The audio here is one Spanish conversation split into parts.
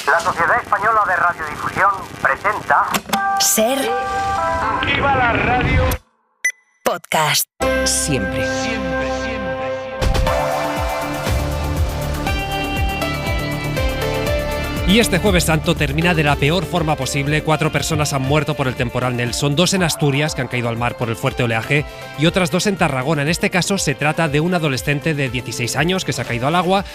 La Sociedad Española de Radiodifusión presenta Ser ¡Viva la radio! Podcast. Siempre. Y este Jueves Santo termina de la peor forma posible. 4 personas han muerto por el temporal Nelson, 2 en Asturias, que han caído al mar por el fuerte oleaje, y otras 2 en Tarragona. En este caso se trata de un adolescente de 16 años que se ha caído al agua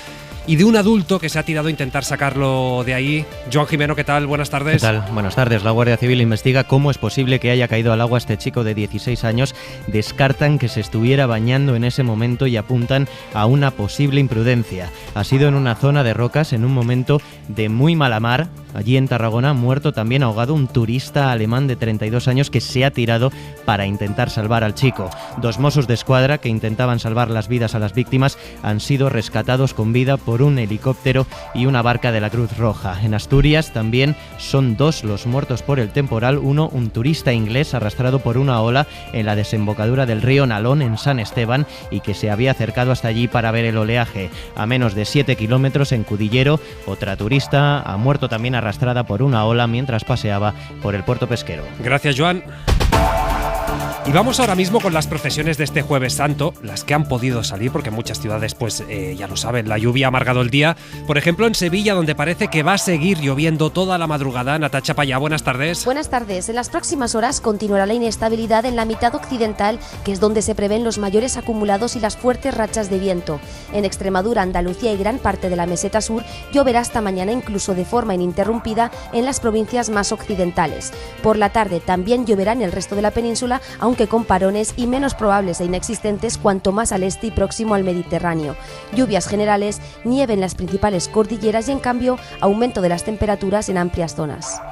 y de un adulto que se ha tirado a intentar sacarlo de ahí. Joan Jimeno, ¿qué tal? Buenas tardes. ¿Qué tal? Buenas tardes. La Guardia Civil investiga cómo es posible que haya caído al agua este chico de 16 años. Descartan que se estuviera bañando en ese momento y apuntan a una posible imprudencia. Ha sido en una zona de rocas en un momento de muy mala mar. Allí en Tarragona, muerto también ahogado un turista alemán de 32 años que se ha tirado para intentar salvar al chico. 2 Mossos de Escuadra que intentaban salvar las vidas a las víctimas han sido rescatados con vida por un helicóptero y una barca de la Cruz Roja. En Asturias también son 2 los muertos por el temporal. Uno, un turista inglés arrastrado por una ola en la desembocadura del río Nalón en San Esteban y que se había acercado hasta allí para ver el oleaje. A menos de 7 kilómetros en Cudillero, otra turista ha muerto también arrastrada por una ola mientras paseaba por el puerto pesquero. Gracias, Joan. Y vamos ahora mismo con las procesiones de este Jueves Santo, las que han podido salir, porque en muchas ciudades, pues ya lo saben, la lluvia ha amargado el día. Por ejemplo, en Sevilla, donde parece que va a seguir lloviendo toda la madrugada. Natacha Payá, buenas tardes. Buenas tardes. En las próximas horas continuará la inestabilidad en la mitad occidental, que es donde se prevén los mayores acumulados y las fuertes rachas de viento. En Extremadura, Andalucía y gran parte de la meseta sur lloverá hasta mañana, incluso de forma ininterrumpida, en las provincias más occidentales. Por la tarde también lloverá en el resto de la península, aunque con parones y menos probables e inexistentes cuanto más al este y próximo al Mediterráneo. Lluvias generales, nieve en las principales cordilleras y en cambio aumento de las temperaturas en amplias zonas.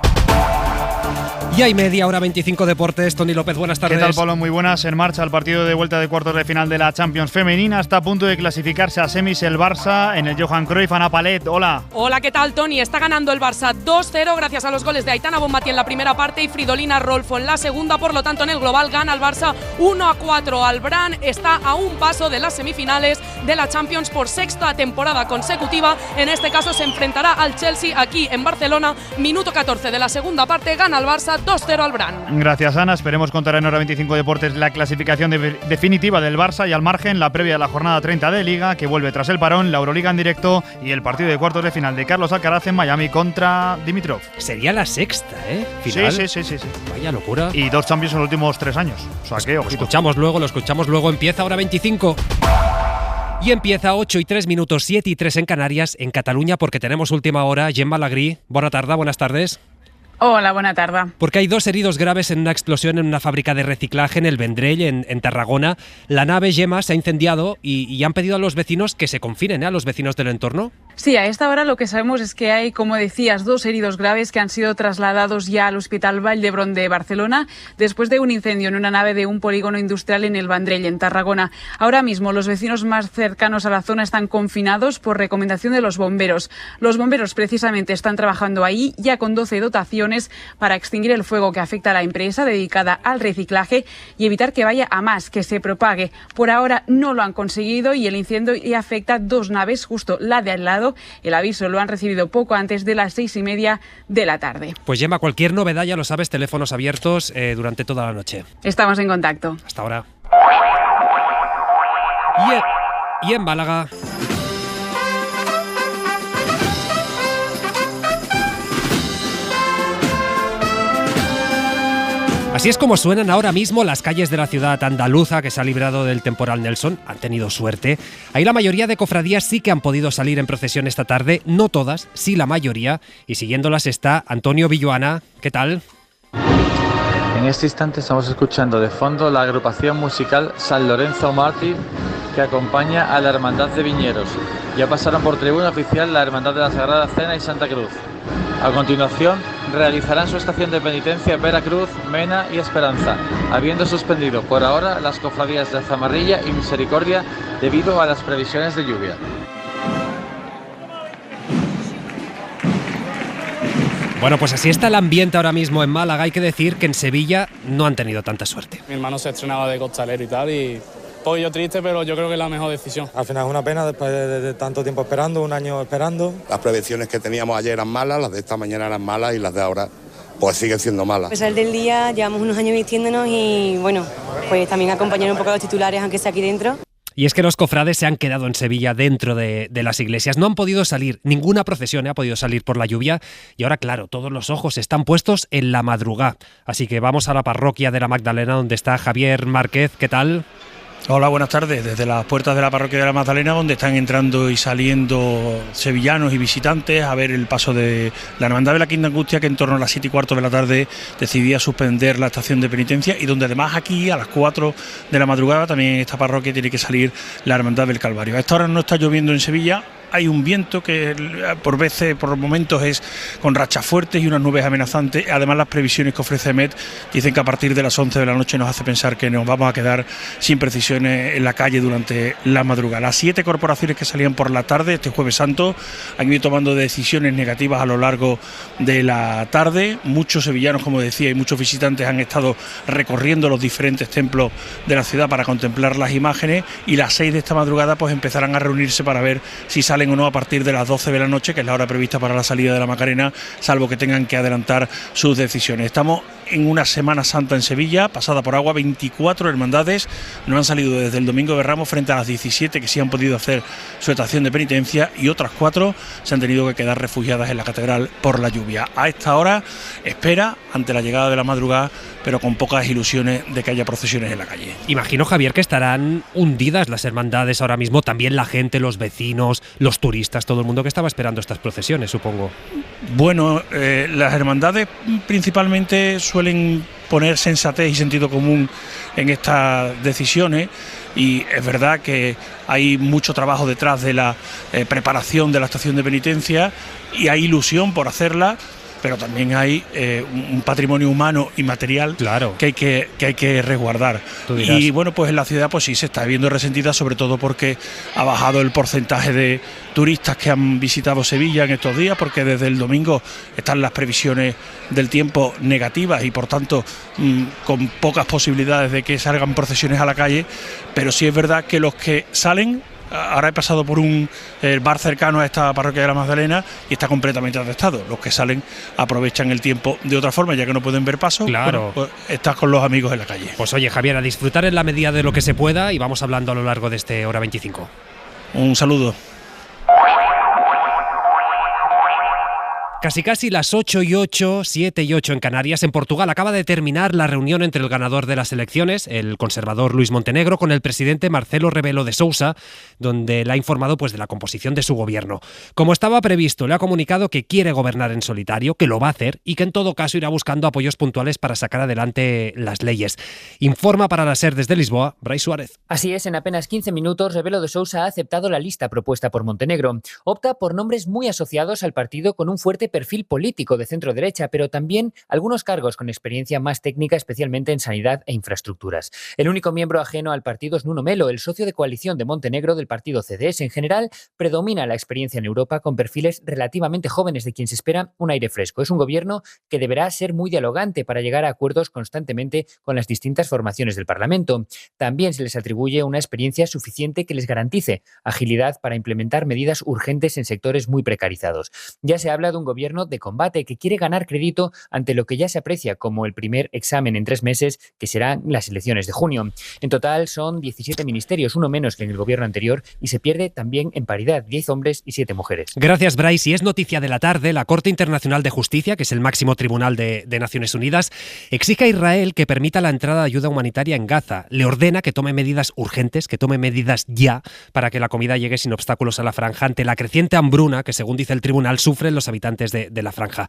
Y hay media hora 25 deportes. Tony López, buenas tardes. ¿Qué tal, Pablo? Muy buenas. En marcha el partido de vuelta de cuartos de final de la Champions femenina. Está a punto de clasificarse a semis el Barça en el Johan Cruyff. Ana Palet, hola. Hola, ¿qué tal, Tony? Está ganando el Barça 2-0 gracias a los goles de Aitana Bonmatí en la primera parte y Fridolina Rolfo en la segunda. Por lo tanto, en el global gana el Barça 1-4 al Bran. Está a un paso de las semifinales de la Champions por 6ª temporada consecutiva. En este caso se enfrentará al Chelsea aquí en Barcelona. Minuto 14 de la segunda parte. Gana el Barça 2-0 al Bran. Gracias, Ana. Esperemos contar en Hora 25 Deportes la clasificación definitiva del Barça y al margen la previa de la jornada 30 de Liga, que vuelve tras el parón, la Euroliga en directo y el partido de cuartos de final de Carlos Alcaraz en Miami contra Dimitrov. Sería la 6ª, final. Sí. Vaya locura. Y 2 Champions en los últimos 3 años. O sea que, ojito. Lo escuchamos luego. Empieza Hora 25. Y empieza 8:03, 7:03 en Canarias, en Cataluña, porque tenemos última hora. Gemma Lagrí, buenas tardes. Hola, buena tarde. Porque hay 2 heridos graves en una explosión en una fábrica de reciclaje en el Vendrell, en Tarragona. La nave Gemma se ha incendiado y han pedido a los vecinos que se confinen, a los vecinos del entorno. Sí, a esta hora lo que sabemos es que hay, como decías, 2 heridos graves que han sido trasladados ya al Hospital Vall d'Hebron de Barcelona después de un incendio en una nave de un polígono industrial en el Vendrell, en Tarragona. Ahora mismo los vecinos más cercanos a la zona están confinados por recomendación de los bomberos. Los bomberos precisamente están trabajando ahí ya con 12 dotaciones para extinguir el fuego que afecta a la empresa dedicada al reciclaje y evitar que vaya a más, que se propague. Por ahora no lo han conseguido y el incendio ya afecta 2 naves, justo la de al lado. El aviso lo han recibido poco antes de las 6:30 de la tarde. Pues Gemma, cualquier novedad, ya lo sabes, teléfonos abiertos durante toda la noche. Estamos en contacto. Hasta ahora. Y en Málaga. Así es como suenan ahora mismo las calles de la ciudad andaluza que se ha librado del temporal Nelson. Han tenido suerte. Ahí la mayoría de cofradías sí que han podido salir en procesión esta tarde. No todas, sí la mayoría. Y siguiéndolas está Antonio Villuana. ¿Qué tal? En este instante estamos escuchando de fondo la agrupación musical San Lorenzo Mártir que acompaña a la Hermandad de Viñeros. Ya pasaron por tribuna oficial la Hermandad de la Sagrada Cena y Santa Cruz. A continuación, realizarán su estación de penitencia Veracruz, Mena y Esperanza, habiendo suspendido por ahora las cofradías de Zamarrilla y Misericordia debido a las previsiones de lluvia. Bueno, pues así está el ambiente ahora mismo en Málaga. Hay que decir que en Sevilla no han tenido tanta suerte. Mi hermano se estrenaba de costalero y tal, y poquillo triste, pero yo creo que es la mejor decisión. Al final es una pena después de tanto tiempo esperando, un año esperando. Las prevenciones que teníamos ayer eran malas, las de esta mañana eran malas y las de ahora pues siguen siendo malas. A pesar del día, llevamos unos años vistiéndonos y bueno, pues también acompañar un poco a los titulares, aunque sea aquí dentro. Y es que los cofrades se han quedado en Sevilla dentro de las iglesias. No han podido salir, ninguna procesión ha podido salir por la lluvia. Y ahora, claro, todos los ojos están puestos en la madrugada. Así que vamos a la parroquia de la Magdalena, donde está Javier Márquez. ¿Qué tal? Hola, buenas tardes. Desde las puertas de la parroquia de la Magdalena, donde están entrando y saliendo sevillanos y visitantes a ver el paso de la Hermandad de la Quinta Angustia, que en torno a las 7:15 de la tarde decidía suspender la estación de penitencia, y donde además aquí a las 4 de la madrugada también en esta parroquia tiene que salir la Hermandad del Calvario. A esta hora no está lloviendo en Sevilla. Hay un viento que por veces, por momentos, es con rachas fuertes y unas nubes amenazantes. Además, las previsiones que ofrece Met dicen que a partir de las 11 de la noche nos hace pensar que nos vamos a quedar sin precisiones en la calle durante la madrugada. Las 7 corporaciones que salían por la tarde este Jueves Santo han ido tomando decisiones negativas a lo largo de la tarde. Muchos sevillanos, como decía, y muchos visitantes han estado recorriendo los diferentes templos de la ciudad para contemplar las imágenes, y las 6 de esta madrugada pues empezarán a reunirse para ver si salen o no a partir de las 12 de la noche, que es la hora prevista para la salida de la Macarena, salvo que tengan que adelantar sus decisiones. Estamos en una Semana Santa en Sevilla, pasada por agua. 24 hermandades no han salido desde el Domingo de Ramos, frente a las 17 que sí han podido hacer su estación de penitencia, y otras 4 se han tenido que quedar refugiadas en la catedral por la lluvia. A esta hora espera ante la llegada de la madrugada, pero con pocas ilusiones de que haya procesiones en la calle. Imagino, Javier, que estarán hundidas las hermandades ahora mismo, también la gente, los vecinos, los turistas, todo el mundo que estaba esperando estas procesiones, supongo. Bueno, las hermandades principalmente suelen poner sensatez y sentido común en estas decisiones, y es verdad que hay mucho trabajo detrás de la preparación de la estación de penitencia, y hay ilusión por hacerla, pero también hay un patrimonio humano y material, claro, que hay que resguardar. Y bueno, pues en la ciudad pues sí se está viendo resentida, sobre todo porque ha bajado el porcentaje de turistas que han visitado Sevilla en estos días, porque desde el domingo están las previsiones del tiempo negativas y por tanto con pocas posibilidades de que salgan procesiones a la calle. Pero sí es verdad que los que salen, ahora he pasado por un bar cercano a esta parroquia de la Magdalena y está completamente atestado. Los que salen aprovechan el tiempo de otra forma, ya que no pueden ver paso. Claro. Pues estás con los amigos en la calle. Pues oye, Javier, a disfrutar en la medida de lo que se pueda, y vamos hablando a lo largo de este Hora 25. Un saludo. Casi las 8:08, 7:08 en Canarias. En Portugal acaba de terminar la reunión entre el ganador de las elecciones, el conservador Luís Montenegro, con el presidente Marcelo Rebelo de Sousa, donde le ha informado pues de la composición de su gobierno. Como estaba previsto, le ha comunicado que quiere gobernar en solitario, que lo va a hacer y que en todo caso irá buscando apoyos puntuales para sacar adelante las leyes. Informa para la SER desde Lisboa, Brais Suárez. Así es, en apenas 15 minutos Rebelo de Sousa ha aceptado la lista propuesta por Montenegro. Opta por nombres muy asociados al partido, con un fuerte perfil político de centro-derecha, pero también algunos cargos con experiencia más técnica, especialmente en sanidad e infraestructuras. El único miembro ajeno al partido es Nuno Melo, el socio de coalición de Montenegro del partido CDS. En general, predomina la experiencia en Europa, con perfiles relativamente jóvenes de quien se espera un aire fresco. Es un gobierno que deberá ser muy dialogante para llegar a acuerdos constantemente con las distintas formaciones del Parlamento. También se les atribuye una experiencia suficiente que les garantice agilidad para implementar medidas urgentes en sectores muy precarizados. Ya se habla de un gobierno de combate que quiere ganar crédito ante lo que ya se aprecia como el primer examen en 3 meses, que serán las elecciones de junio. En total son 17 ministerios, uno menos que en el gobierno anterior, y se pierde también en paridad, 10 hombres y 7 mujeres. Gracias, Brais. Y es noticia de la tarde, la Corte Internacional de Justicia, que es el máximo tribunal de Naciones Unidas, exige a Israel que permita la entrada de ayuda humanitaria en Gaza. Le ordena que tome medidas urgentes, que tome medidas ya, para que la comida llegue sin obstáculos a la franja, ante la creciente hambruna que, según dice el tribunal, sufren los habitantes de la franja.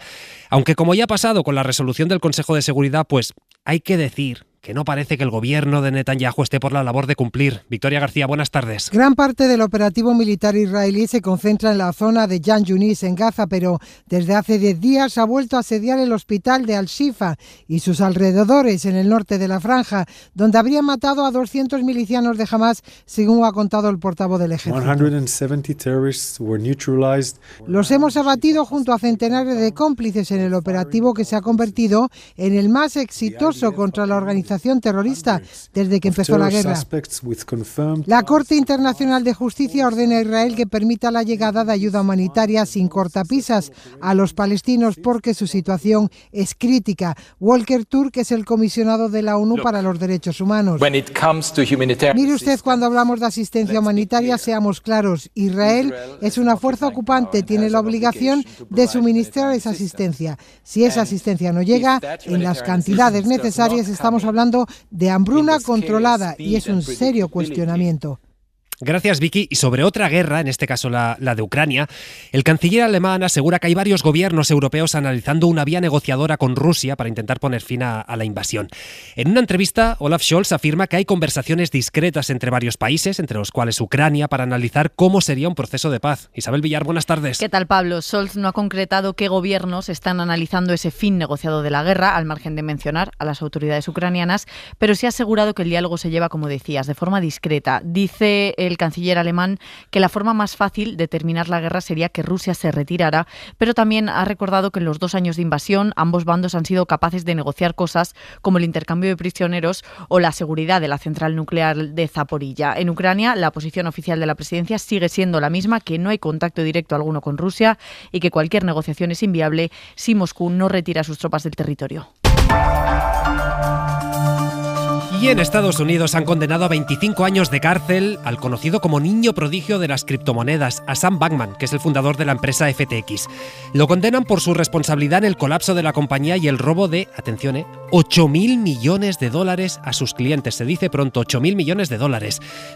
Aunque, como ya ha pasado con la resolución del Consejo de Seguridad, pues hay que decir que no parece que el gobierno de Netanyahu esté por la labor de cumplir. Victoria García, buenas tardes. Gran parte del operativo militar israelí se concentra en la zona de Jan Yunis, en Gaza, pero desde hace 10 días ha vuelto a asediar el hospital de Al-Shifa y sus alrededores en el norte de la franja, donde habrían matado a 200 milicianos de Hamas, según ha contado el portavoz del ejército. 170 terrorists were neutralized. Los hemos abatido junto a centenares de cómplices en el operativo que se ha convertido en el más exitoso contra la organización organización terrorista desde que empezó la guerra. La Corte Internacional de Justicia ordena a Israel que permita la llegada de ayuda humanitaria sin cortapisas a los palestinos porque su situación es crítica. Volker Turk es el comisionado de la ONU para los Derechos Humanos. Mire usted, cuando hablamos de asistencia humanitaria, seamos claros, Israel es una fuerza ocupante, tiene la obligación de suministrar esa asistencia. Si esa asistencia no llega en las cantidades necesarias, estamos hablando de hambruna controlada y es un serio cuestionamiento. Gracias, Vicky. Y sobre otra guerra, en este caso la de Ucrania, el canciller alemán asegura que hay varios gobiernos europeos analizando una vía negociadora con Rusia para intentar poner fin a la invasión. En una entrevista, Olaf Scholz afirma que hay conversaciones discretas entre varios países, entre los cuales Ucrania, para analizar cómo sería un proceso de paz. Isabel Villar, buenas tardes. ¿Qué tal, Pablo? Scholz no ha concretado qué gobiernos están analizando ese fin negociado de la guerra, al margen de mencionar a las autoridades ucranianas, pero sí ha asegurado que el diálogo se lleva, como decías, de forma discreta. Dice el canciller alemán que la forma más fácil de terminar la guerra sería que Rusia se retirara, pero también ha recordado que en los 2 años de invasión ambos bandos han sido capaces de negociar cosas como el intercambio de prisioneros o la seguridad de la central nuclear de Zaporilla. En Ucrania, la posición oficial de la presidencia sigue siendo la misma, que no hay contacto directo alguno con Rusia y que cualquier negociación es inviable si Moscú no retira sus tropas del territorio. Y en Estados Unidos han condenado a 25 años de cárcel al conocido como niño prodigio de las criptomonedas, a Sam Bankman, que es el fundador de la empresa FTX. Lo condenan por su responsabilidad en el colapso de la compañía y el robo de, atención, $8.000 millones a sus clientes. Se dice pronto, $8.000 millones.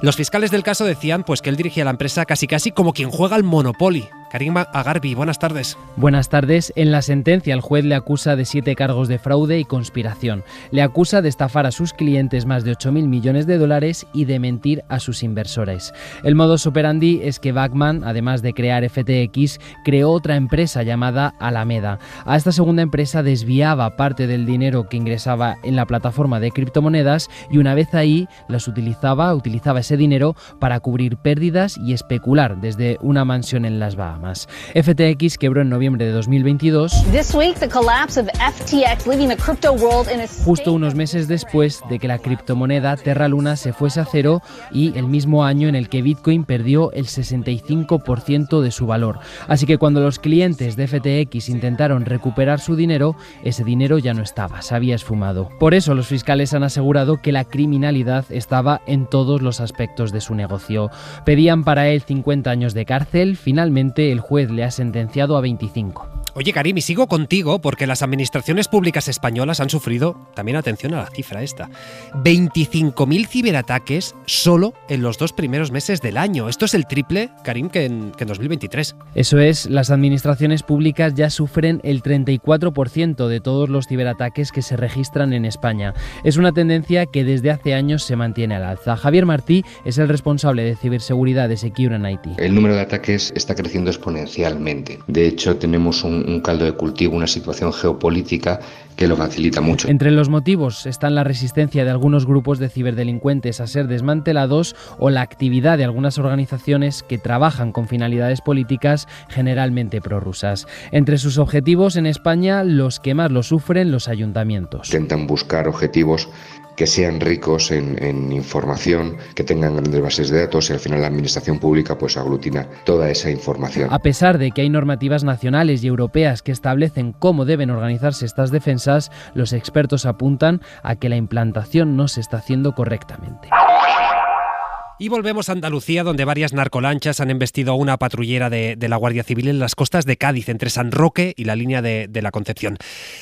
Los fiscales del caso decían pues que él dirigía la empresa casi como quien juega al Monopoly. Karim Agarbi, buenas tardes. Buenas tardes. En la sentencia, el juez le acusa de 7 cargos de fraude y conspiración. Le acusa de estafar a sus clientes más de $8.000 millones y de mentir a sus inversores. El modus operandi es que Bankman, además de crear FTX, creó otra empresa llamada Alameda. A esta segunda empresa desviaba parte del dinero que ingresaba en la plataforma de criptomonedas y una vez ahí utilizaba ese dinero para cubrir pérdidas y especular desde una mansión en las Bahamas. FTX quebró en noviembre de 2022, justo unos meses después de que la criptomoneda Terra Luna se fuese a cero y el mismo año en el que Bitcoin perdió el 65% de su valor. Así que cuando los clientes de FTX intentaron recuperar su dinero, ese dinero ya no estaba, se había esfumado. Por eso los fiscales han asegurado que la criminalidad estaba en todos los aspectos de su negocio. Pedían para él 50 años de cárcel, finalmente el juez le ha sentenciado a 25. Oye, Karim, y sigo contigo porque las administraciones públicas españolas han sufrido, también atención a la cifra esta, 25.000 ciberataques solo en los 2 primeros meses del año. Esto es el triple, Karim, que en 2023. Eso es, las administraciones públicas ya sufren el 34% de todos los ciberataques que se registran en España. Es una tendencia que desde hace años se mantiene al alza. Javier Martí es el responsable de ciberseguridad de Secure and IT. El número de ataques está creciendo exponencialmente. De hecho, tenemos un caldo de cultivo, una situación geopolítica que lo facilita mucho. Entre los motivos están la resistencia de algunos grupos de ciberdelincuentes a ser desmantelados o la actividad de algunas organizaciones que trabajan con finalidades políticas generalmente prorrusas. Entre sus objetivos en España, los que más lo sufren, los ayuntamientos. Intentan buscar objetivos que sean ricos en información, que tengan grandes bases de datos y al final la administración pública pues aglutina toda esa información. A pesar de que hay normativas nacionales y europeas que establecen cómo deben organizarse estas defensas, los expertos apuntan a que la implantación no se está haciendo correctamente. Y volvemos a Andalucía, donde varias narcolanchas han embestido a una patrullera de la Guardia Civil en las costas de Cádiz, entre San Roque y la línea de la Concepción.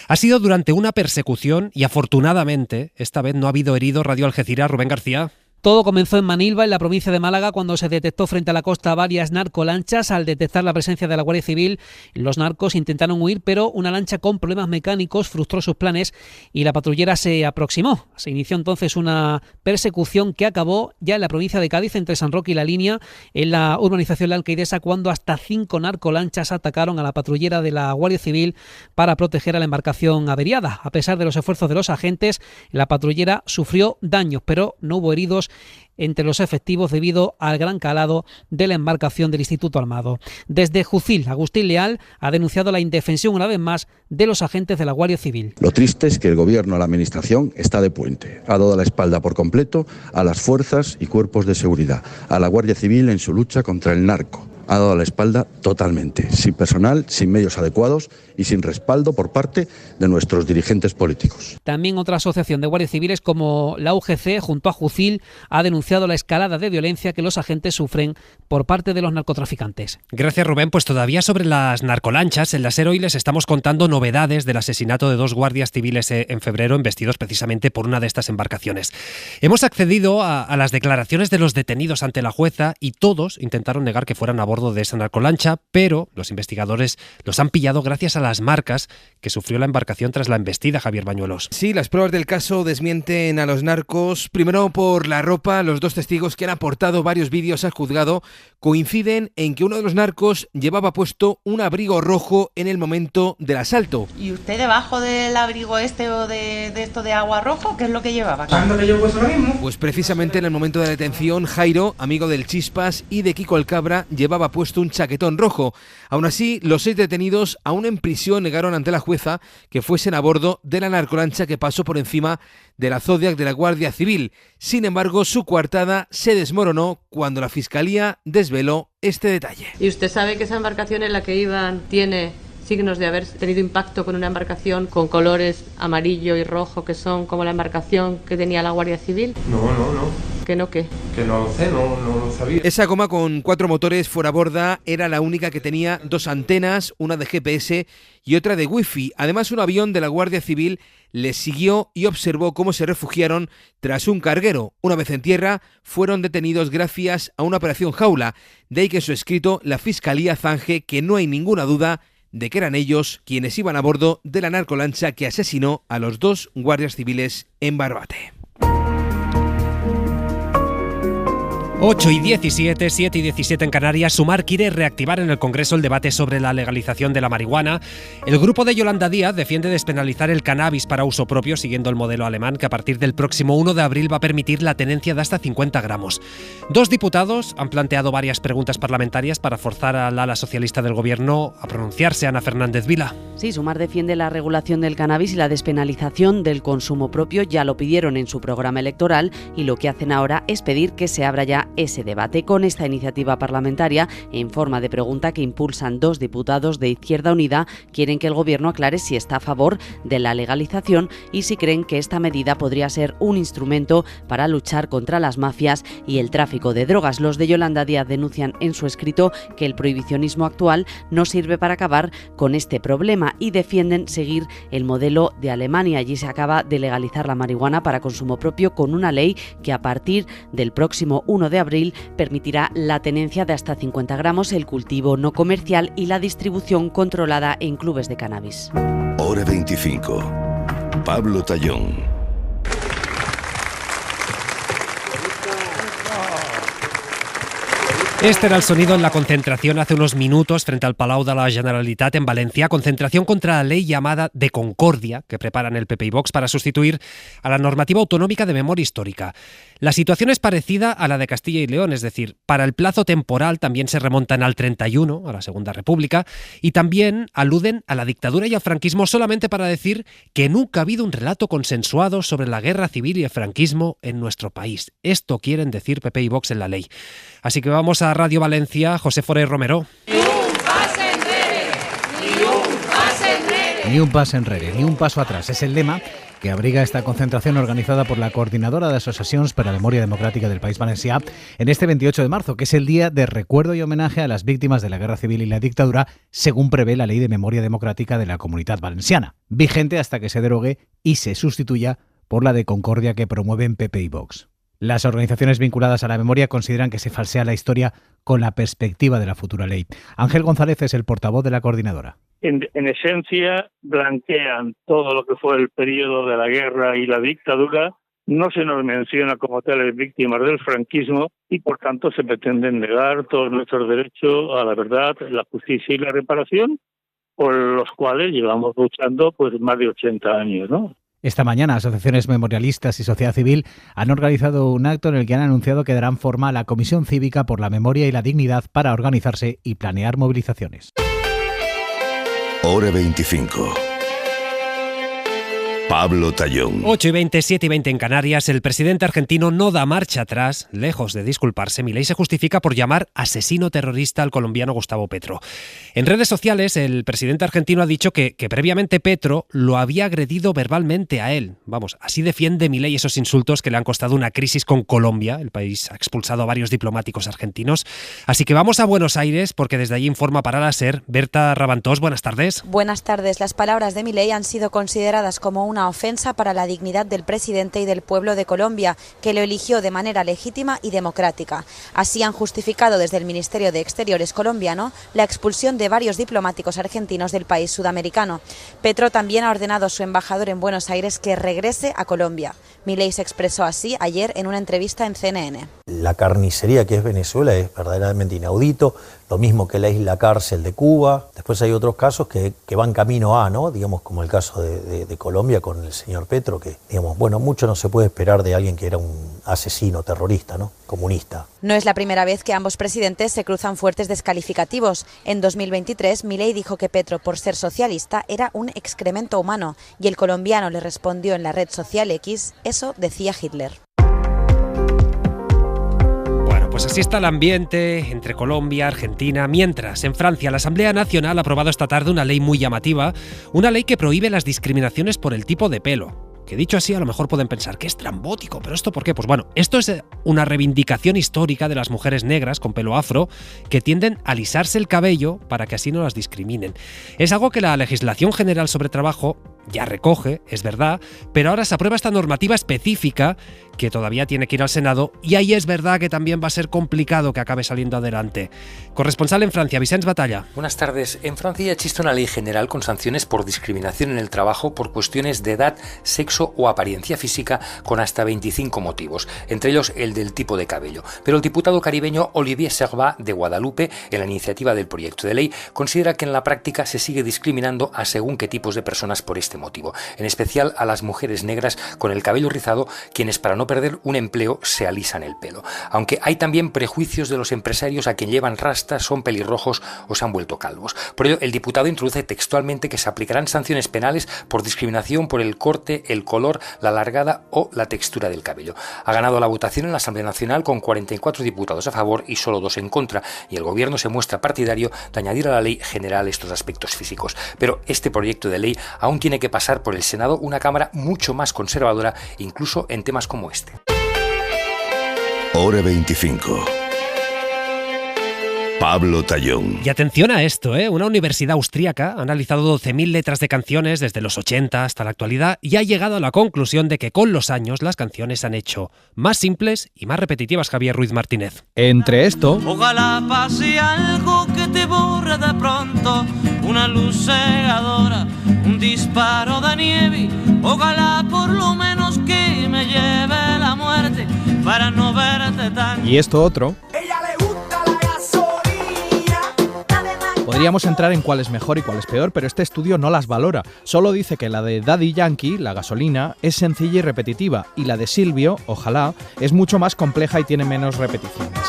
Ha sido durante una persecución y afortunadamente esta vez no ha habido heridos. Radio Algeciras, Rubén García. Todo comenzó en Manilva, en la provincia de Málaga, cuando se detectó frente a la costa varias narcolanchas. Al detectar la presencia de la Guardia Civil, los narcos intentaron huir, pero una lancha con problemas mecánicos frustró sus planes y la patrullera se aproximó. Se inició entonces una persecución que acabó ya en la provincia de Cádiz, entre San Roque y La Línea, en la urbanización La Alcaidesa, cuando hasta 5 narcolanchas atacaron a la patrullera de la Guardia Civil para proteger a la embarcación averiada. A pesar de los esfuerzos de los agentes, la patrullera sufrió daños, pero no hubo heridos entre los efectivos debido al gran calado de la embarcación del Instituto Armado. Desde Jucil, Agustín Leal ha denunciado la indefensión una vez más de los agentes de la Guardia Civil. Lo triste es que el Gobierno, la Administración, está de puente. Ha dado la espalda por completo a las fuerzas y cuerpos de seguridad, a la Guardia Civil en su lucha contra el narco. Ha dado la espalda totalmente, sin personal, sin medios adecuados y sin respaldo por parte de nuestros dirigentes políticos. También otra asociación de guardias civiles como la UGC, junto a Jucil, ha denunciado la escalada de violencia que los agentes sufren por parte de los narcotraficantes. Gracias, Rubén. Pues todavía sobre las narcolanchas, en la SER hoy les estamos contando novedades del asesinato de 2 guardias civiles en febrero, embestidos precisamente por una de estas embarcaciones. Hemos accedido a las declaraciones de los detenidos ante la jueza y todos intentaron negar que fueran a bordo de esa narcolancha, pero los investigadores los han pillado gracias a las marcas que sufrió la embarcación tras la embestida, Javier Bañuelos. Sí, las pruebas del caso desmienten a los narcos. Primero por la ropa, los 2 testigos que han aportado varios vídeos al juzgado coinciden en que uno de los narcos llevaba puesto un abrigo rojo en el momento del asalto. ¿Y usted debajo del abrigo este o de esto de agua rojo, qué es lo que llevaba? ¿Cuándo que yo puesto lo mismo? Pues precisamente en el momento de la detención, Jairo, amigo del Chispas y de Kiko el Cabra, llevaba puesto un chaquetón rojo. Aún así, los 6 detenidos, aún en prisión, negaron ante la jueza que fuesen a bordo de la narcolancha que pasó por encima de la Zodiac de la Guardia Civil. Sin embargo, su coartada se desmoronó cuando la Fiscalía desveló este detalle. ¿Y usted sabe que esa embarcación en la que iban tiene signos de haber tenido impacto con una embarcación con colores amarillo y rojo que son como la embarcación que tenía la Guardia Civil? No. ¿Que no qué? Que no lo sé, no lo sabía. Esa goma con 4 motores fuera borda era la única que tenía 2 antenas, una de GPS y otra de Wi-Fi. Además, un avión de la Guardia Civil les siguió y observó cómo se refugiaron tras un carguero. Una vez en tierra, fueron detenidos gracias a una operación jaula. De ahí que en su escrito la Fiscalía zanje que no hay ninguna duda de que eran ellos quienes iban a bordo de la narcolancha que asesinó a los 2 guardias civiles en Barbate. 8:17, 7:17 en Canarias. Sumar quiere reactivar en el Congreso el debate sobre la legalización de la marihuana. El grupo de Yolanda Díaz defiende despenalizar el cannabis para uso propio, siguiendo el modelo alemán, que a partir del próximo 1 de abril va a permitir la tenencia de hasta 50 gramos. 2 diputados han planteado varias preguntas parlamentarias para forzar al ala socialista del Gobierno a pronunciarse. Ana Fernández Vila. Sí, Sumar defiende la regulación del cannabis y la despenalización del consumo propio. Ya lo pidieron en su programa electoral y lo que hacen ahora es pedir que se abra ya ese debate. Con esta iniciativa parlamentaria, en forma de pregunta que impulsan 2 diputados de Izquierda Unida, quieren que el Gobierno aclare si está a favor de la legalización y si creen que esta medida podría ser un instrumento para luchar contra las mafias y el tráfico de drogas. Los de Yolanda Díaz denuncian en su escrito que el prohibicionismo actual no sirve para acabar con este problema y defienden seguir el modelo de Alemania. Allí se acaba de legalizar la marihuana para consumo propio con una ley que a partir del próximo 1 de abril permitirá la tenencia de hasta 50 gramos, el cultivo no comercial y la distribución controlada en clubes de cannabis. Hora 25. Pablo Tallón. Este era el sonido en la concentración hace unos minutos frente al Palau de la Generalitat en Valencia. Concentración contra la ley llamada de Concordia que preparan el PP y Vox para sustituir a la normativa autonómica de memoria histórica. La situación es parecida a la de Castilla y León, es decir, para el plazo temporal también se remontan al 31, a la Segunda República, y también aluden a la dictadura y al franquismo solamente para decir que nunca ha habido un relato consensuado sobre la guerra civil y el franquismo en nuestro país. Esto quieren decir PP y Vox en la ley. Así que vamos a Radio Valencia, José Foré Romero. Ni un paso enrere, ni un paso atrás. Es el lema que abriga esta concentración organizada por la Coordinadora de Asociacions per a la Memòria Democràtica del País Valencià en este 28 de marzo, que es el día de recuerdo y homenaje a las víctimas de la Guerra Civil y la dictadura, según prevé la Ley de Memoria Democrática de la Comunitat Valenciana, vigente hasta que se derogue y se sustituya por la de Concordia que promueven PP y Vox. Las organizaciones vinculadas a la memoria consideran que se falsea la historia con la perspectiva de la futura ley. Ángel González es el portavoz de la coordinadora. En esencia, blanquean todo lo que fue el periodo de la guerra y la dictadura. No se nos menciona como tales víctimas del franquismo y, por tanto, se pretenden negar todos nuestros derechos a la verdad, la justicia y la reparación, por los cuales llevamos luchando pues más de 80 años, ¿no? Esta mañana, asociaciones memorialistas y sociedad civil han organizado un acto en el que han anunciado que darán forma a la Comisión Cívica por la Memoria y la Dignidad para organizarse y planear movilizaciones. Hora 25. Pablo Tallón. 8:20, 7:20 en Canarias. El presidente argentino no da marcha atrás. Lejos de disculparse, Milei se justifica por llamar asesino terrorista al colombiano Gustavo Petro. En redes sociales, el presidente argentino ha dicho que previamente Petro lo había agredido verbalmente a él. Vamos, así defiende Milei esos insultos que le han costado una crisis con Colombia. El país ha expulsado a varios diplomáticos argentinos. Así que vamos a Buenos Aires, porque desde allí informa para la SER Berta Ravantós. Buenas tardes. Buenas tardes. Las palabras de Milei han sido consideradas como una ofensa para la dignidad del presidente y del pueblo de Colombia, que lo eligió de manera legítima y democrática. Así han justificado desde el Ministerio de Exteriores colombiano la expulsión de varios diplomáticos argentinos del país sudamericano. Petro también ha ordenado a su embajador en Buenos Aires que regrese a Colombia. Milei se expresó así ayer en una entrevista en CNN. La carnicería que es Venezuela es verdaderamente inaudito, lo mismo que la isla cárcel de Cuba. Después hay otros casos que van camino a, ¿no? Digamos, como el caso de Colombia con el señor Petro, que, digamos, bueno, mucho no se puede esperar de alguien que era un asesino terrorista, ¿no? Comunista. No es la primera vez que ambos presidentes se cruzan fuertes descalificativos. En 2023, Milei dijo que Petro, por ser socialista, era un excremento humano, y el colombiano le respondió en la red social X: eso decía Hitler. Pues así está el ambiente entre Colombia, Argentina. Mientras, en Francia, la Asamblea Nacional ha aprobado esta tarde una ley muy llamativa, una ley que prohíbe las discriminaciones por el tipo de pelo. Que dicho así, a lo mejor pueden pensar que es trambótico, pero ¿esto por qué? Pues bueno, esto es una reivindicación histórica de las mujeres negras con pelo afro que tienden a alisarse el cabello para que así no las discriminen. Es algo que la legislación general sobre trabajo ya recoge, es verdad, pero ahora se aprueba esta normativa específica que todavía tiene que ir al Senado, y ahí es verdad que también va a ser complicado que acabe saliendo adelante. Corresponsal en Francia, Vicens Batalla. Buenas tardes. En Francia existe una ley general con sanciones por discriminación en el trabajo por cuestiones de edad, sexo o apariencia física, con hasta 25 motivos, entre ellos el del tipo de cabello. Pero el diputado caribeño Olivier Servat de Guadalupe, en la iniciativa del proyecto de ley, considera que en la práctica se sigue discriminando a según qué tipos de personas por este motivo, en especial a las mujeres negras con el cabello rizado, quienes para no perder un empleo se alisan el pelo. Aunque hay también prejuicios de los empresarios a quien llevan rastas, son pelirrojos o se han vuelto calvos. Por ello, el diputado introduce textualmente que se aplicarán sanciones penales por discriminación por el corte, el color, la largada o la textura del cabello. Ha ganado la votación en la Asamblea Nacional con 44 diputados a favor y solo 2 en contra, y el gobierno se muestra partidario de añadir a la ley general estos aspectos físicos. Pero este proyecto de ley aún tiene que pasar por el Senado, una cámara mucho más conservadora, incluso en temas como este. Hora 25. Pablo Tallón. Y atención a esto, una universidad austríaca ha analizado 12.000 letras de canciones desde los 80 hasta la actualidad y ha llegado a la conclusión de que con los años las canciones se han hecho más simples y más repetitivas. Javier Ruiz Martínez. Entre esto, ojalá pase algo que te borre de pronto, una luz cegadora, un disparo de nieve, ojalá por lo menos que me lleve la muerte para no verte tan... Y esto otro. Podríamos entrar en cuál es mejor y cuál es peor, pero este estudio no las valora. Solo dice que la de Daddy Yankee, La Gasolina, es sencilla y repetitiva, y la de Silvio, Ojalá, es mucho más compleja y tiene menos repeticiones.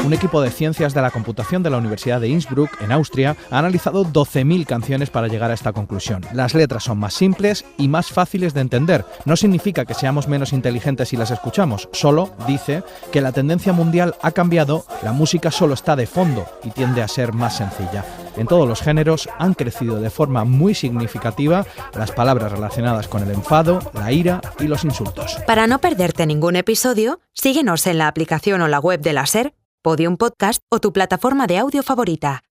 Un equipo de ciencias de la computación de la Universidad de Innsbruck, en Austria, ha analizado 12.000 canciones para llegar a esta conclusión. Las letras son más simples y más fáciles de entender. No significa que seamos menos inteligentes si las escuchamos, solo dice que la tendencia mundial ha cambiado, la música solo está de fondo y tiende a ser más sencilla. En todos los géneros han crecido de forma muy significativa las palabras relacionadas con el enfado, la ira y los insultos. Para no perderte ningún episodio, síguenos en la aplicación o la web de la SER, Podium Podcast o tu plataforma de audio favorita.